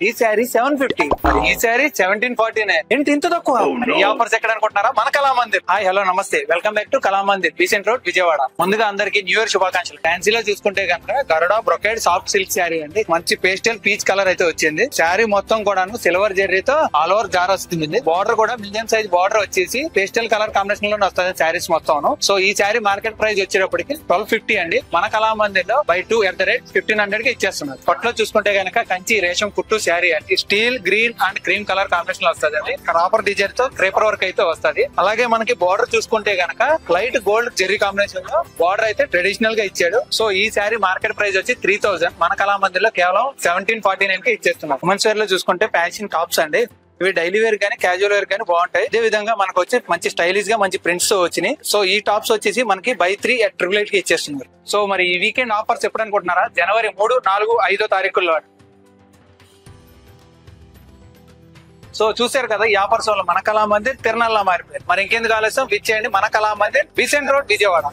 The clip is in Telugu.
ఈ శారీ 750, ఈ శారీ 1749. ఏంటి ఇంత తక్కువ? ఈ ఆఫర్స్ ఎక్కడ అనుకుంటున్నారా? మన కళామందిర్. హాయ్ హలో నమస్తే, welcome back to Kalamandir, Besant road, Vijayawada. ముందుగా అందరికి న్యూ ఇయర్ శుభాకాంక్షలు. ఫ్యాన్సీలో చూసుకుంటే కనుక గరుడ బ్రొకేడ్ సాఫ్ట్ సిల్క్ శారీ అండి. మంచి పేస్టల్ పీచ్ కలర్ అయితే వచ్చింది. శారీ మొత్తం కూడాను సిల్వర్ జెర్రీతో ఆల్ ఓవర్ జార్ వస్తుంది. బార్డర్ కూడా మీడియం సైజ్ బార్డర్ వచ్చేసి పేస్టల్ కలర్ కాంబినేషన్ లోనే వస్తుంది శారీస్ మొత్తం. సో ఈ శారీ మార్కెట్ ప్రైస్ వచ్చేటప్పటికి 1250 అండి. మన కళామందిర్ లో బై 2 at the rate 1500 కి ఇచ్చేస్తున్నారు. పట్లో చూసుకుంటే కనుక కంచి రేషం కుట్టు శారీ అండి. Steel green and cream colour combination లో వస్తుంది అండి. ప్రాపర్ డిజైన్ తో క్రేపర్ వర్క్ అయితే వస్తుంది. అలాగే మనకి బార్డర్ చూసుకుంటే గనక లైట్ గోల్డ్ జెర్రీ కాంబినేషన్ లో బార్డర్ అయితే ట్రెడిషనల్ గా ఇచ్చాడు. సో ఈ శారీ మార్కెట్ ప్రైస్ వచ్చి 3000. మన కళామందిర్ లో కేవలం 1749 కి ఇచ్చేస్తున్నారు. ఉమెన్స్ వేర్ లో చూసుకుంటే ఫ్యాషన్ టాప్స్ అండి. ఇవి డైలీ వేర్ కానీ క్యాజువల్ వేర్ కానీ బాగుంటాయి. ఇదే విధంగా మనకు వచ్చి మంచి స్టైలిష్ గా మంచి ప్రింట్స్ తో వచ్చినాయి. సో ఈ టాప్స్ వచ్చేసి మనకి బై 3 at 888 కి ఇచ్చేస్తున్నారు. సో మరి ఈ వీకెండ్ ఆఫర్స్ ఎప్పుడు అనుకుంటున్నారా? జనవరి 3, 4, 5 తారీఖుల్లో. సో చూసారు కదా, ఈ ఆఫర్స్ వల్ల మన కళామందిర్ తిరునాళ్ళ మారిపోయారు. మరి ఇంకెందుకు ఆలస్యం, విచ్చేయండి మన కళామందిర్, బీసెంట్ రోడ్, విజయవాడ.